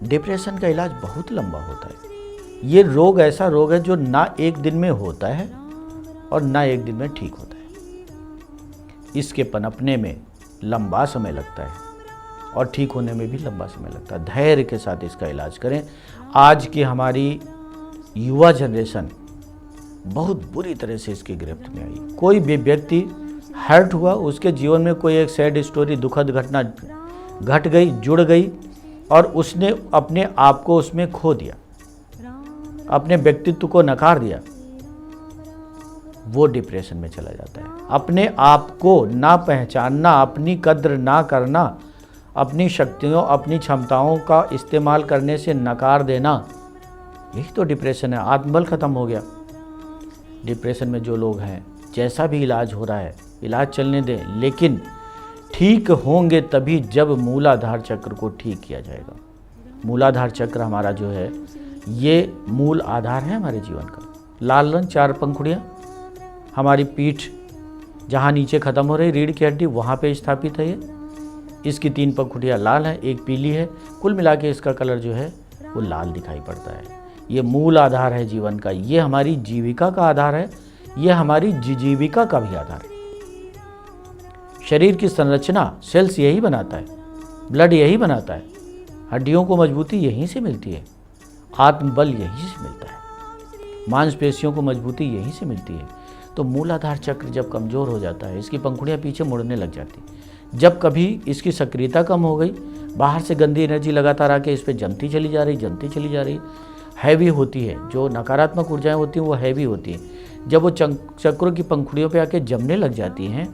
Depression का इलाज बहुत लंबा होता है। ये रोग ऐसा रोग है जो ना एक दिन में होता है और ना एक दिन में ठीक होता है। इसके पनपने में लंबा समय लगता है और ठीक होने में भी लंबा समय लगता है। धैर्य के साथ इसका इलाज करें। आज की हमारी युवा जनरेशन बहुत बुरी तरह से इसकी गिरफ्त में आई। कोई भी व्यक्ति हर्ट हुआ, उसके जीवन में कोई एक सैड स्टोरी, दुखद घटना घट गई, जुड़ गई और उसने अपने आप को उसमें खो दिया, अपने व्यक्तित्व को नकार दिया, वो डिप्रेशन में चला जाता है। अपने आप को ना पहचानना, अपनी कद्र ना करना, अपनी शक्तियों, अपनी क्षमताओं का इस्तेमाल करने से नकार देना, यही तो डिप्रेशन है। आत्मबल खत्म हो गया। डिप्रेशन में जो लोग हैं, जैसा भी इलाज हो रहा है, इलाज चलने दें, लेकिन ठीक होंगे तभी जब मूलाधार चक्र को ठीक किया जाएगा। मूलाधार चक्र हमारा जो है, ये मूल आधार है हमारे जीवन का। लाल रंग, 4 पंखुड़ियाँ, हमारी पीठ जहाँ नीचे ख़त्म हो रही रीढ़ की हड्डी, वहाँ पे स्थापित है ये। इसकी 3 पंखुड़ियाँ लाल हैं, एक पीली है। कुल मिला के इसका कलर जो है वो लाल दिखाई पड़ता है। ये मूल आधार है जीवन का। ये हमारी जीविका का आधार है। ये हमारी जीविका का भी आधार है। शरीर की संरचना सेल्स यही बनाता है, ब्लड यही बनाता है, हड्डियों को मजबूती यहीं से मिलती है, आत्मबल यहीं से मिलता है, मांसपेशियों को मजबूती यहीं से मिलती है। तो मूलाधार चक्र जब कमज़ोर हो जाता है, इसकी पंखुड़ियाँ पीछे मुड़ने लग जाती है। जब कभी इसकी सक्रियता कम हो गई, बाहर से गंदी एनर्जी लगातार आके इस पर जमती चली जा रही, हैवी होती है, जो नकारात्मक ऊर्जाएं होती हैं वो हैवी होती हैं। जब वो चक्रों की पंखुड़ियों पे आके जमने लग जाती हैं,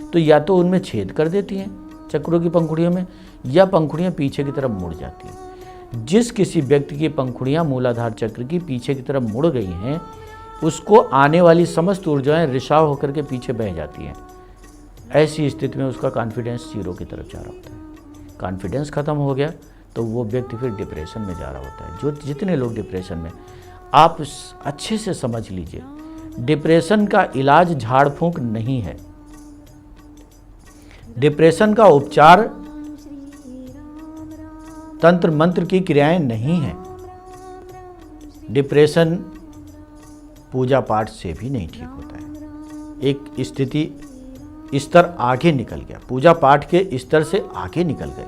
तो या तो उनमें छेद कर देती हैं चक्रों की पंखुड़ियों में, या पंखुड़ियाँ पीछे की तरफ मुड़ जाती हैं। जिस किसी व्यक्ति की पंखुड़ियाँ मूलाधार चक्र की पीछे की तरफ मुड़ गई हैं, उसको आने वाली समस्त ऊर्जाएं रिसाव होकर के पीछे बह जाती हैं। ऐसी स्थिति में उसका कॉन्फिडेंस 0 की तरफ जा रहा होता है। कॉन्फिडेंस खत्म हो गया तो वो व्यक्ति फिर डिप्रेशन में जा रहा होता है। जो जितने लोग डिप्रेशन में, आप अच्छे से समझ लीजिए, डिप्रेशन का इलाज झाड़ फूंक नहीं है। डिप्रेशन का उपचार तंत्र मंत्र की क्रियाएं नहीं है। डिप्रेशन पूजा पाठ से भी नहीं ठीक होता है। एक स्थिति स्तर आगे निकल गया, पूजा पाठ के स्तर से आगे निकल गए,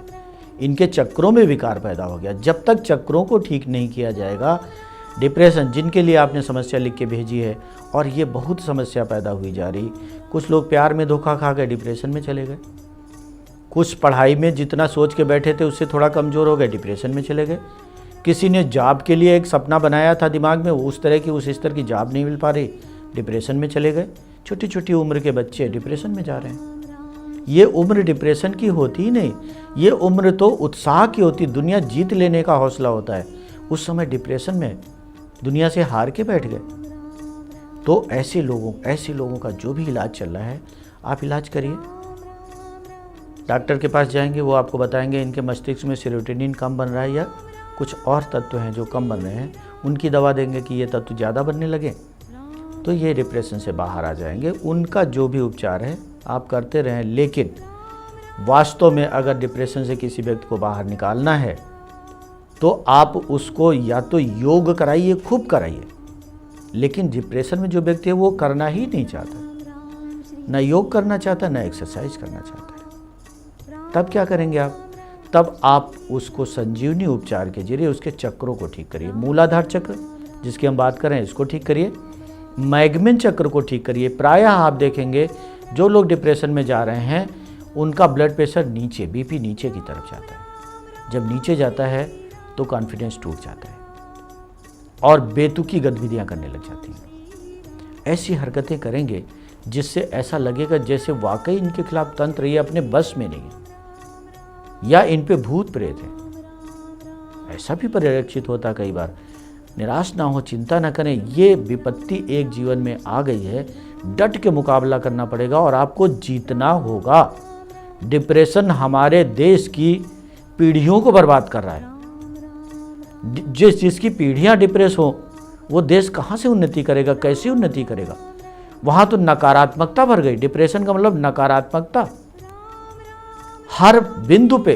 इनके चक्रों में विकार पैदा हो गया। जब तक चक्रों को ठीक नहीं किया जाएगा, डिप्रेशन, जिनके लिए आपने समस्या लिख के भेजी है और ये बहुत समस्या पैदा हुई जा रही। कुछ लोग प्यार में धोखा खा गए, डिप्रेशन में चले गए। कुछ पढ़ाई में जितना सोच के बैठे थे उससे थोड़ा कमज़ोर हो गए, डिप्रेशन में चले गए। किसी ने जॉब के लिए एक सपना बनाया था दिमाग में, उस तरह की उस स्तर की जॉब नहीं मिल पा रही, डिप्रेशन में चले गए। छोटी छोटी उम्र के बच्चे डिप्रेशन में जा रहे हैं। ये उम्र डिप्रेशन की होती ही नहीं, ये उम्र तो उत्साह की होती, दुनिया जीत लेने का हौसला होता है। उस समय डिप्रेशन में दुनिया से हार के बैठ गए। तो ऐसे लोगों का जो भी इलाज चल रहा है, आप इलाज करिए। डॉक्टर के पास जाएंगे, वो आपको बताएंगे इनके मस्तिष्क में सेरोटोनिन कम बन रहा है या कुछ और तत्व हैं जो कम बन रहे हैं, उनकी दवा देंगे कि ये तत्व ज़्यादा बनने लगे, तो ये डिप्रेशन से बाहर आ जाएंगे। उनका जो भी उपचार है आप करते रहें। लेकिन वास्तव में अगर डिप्रेशन से किसी व्यक्ति को बाहर निकालना है तो आप उसको या तो योग कराइए, खूब कराइए। लेकिन डिप्रेशन में जो व्यक्ति है वो करना ही नहीं चाहता, ना योग करना चाहता, ना एक्सरसाइज करना चाहता है। तब क्या करेंगे आप? तब आप उसको संजीवनी उपचार के जरिए उसके चक्रों को ठीक करिए। मूलाधार चक्र जिसकी हम बात करें, इसको ठीक करिए। मैग्मेन चक्र को ठीक करिए। प्रायः आप देखेंगे जो लोग डिप्रेशन में जा रहे हैं उनका ब्लड प्रेशर नीचे, बीपी नीचे की तरफ जाता है। जब नीचे जाता है तो कॉन्फिडेंस टूट जाता है और बेतुकी गतिविधियां करने लग जाती हैं। ऐसी हरकतें करेंगे जिससे ऐसा लगेगा जैसे वाकई इनके खिलाफ तंत्र ये अपने बस में नहीं है या इन पे भूत प्रेत है। ऐसा भी परिलक्षित होता कई बार। निराश ना हो, चिंता ना करें। ये विपत्ति एक जीवन में आ गई है, डट के मुकाबला करना पड़ेगा और आपको जीतना होगा। डिप्रेशन हमारे देश की पीढ़ियों को बर्बाद कर रहा है। जिसकी पीढ़ियां डिप्रेस हो वो देश कहाँ से उन्नति करेगा, कैसे उन्नति करेगा? वहाँ तो नकारात्मकता भर गई। डिप्रेशन का मतलब नकारात्मकता। हर बिंदु पे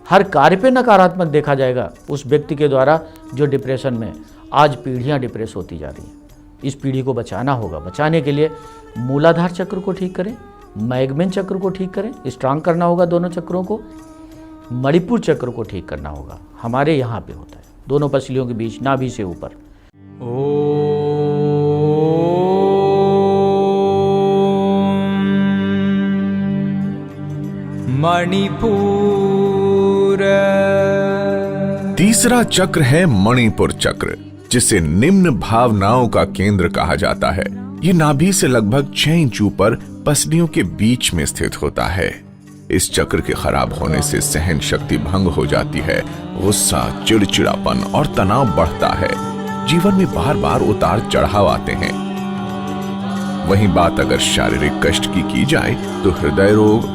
हर कार्य पे नकारात्मक देखा जाएगा उस व्यक्ति के द्वारा जो डिप्रेशन में आज पीढ़ियां डिप्रेस होती जा रही हैं। इस पीढ़ी को बचाना होगा। बचाने के लिए मूलाधार चक्र को ठीक करें, मैग्मेन चक्र को ठीक करें, स्ट्रांग करना होगा दोनों चक्रों को, मणिपुर चक्र को ठीक करना होगा। हमारे यहाँ पे होता है दोनों पसलियों के बीच, नाभि से ऊपर। मणिपुर। तीसरा चक्र है मणिपुर चक्र, जिसे निम्न भावनाओं का केंद्र कहा जाता है। ये नाभि से लगभग 6 इंच ऊपर पसलियों के बीच में स्थित होता है। इस चक्र के खराब होने से सहन शक्ति भंग हो जाती है, गुस्सा, चिड़चिड़ापन और तनाव बढ़ता है। जीवन में बार बार उतार चढ़ाव आते हैं। वहीं बात अगर शारीरिक कष्ट की जाए तो हृदय रोग,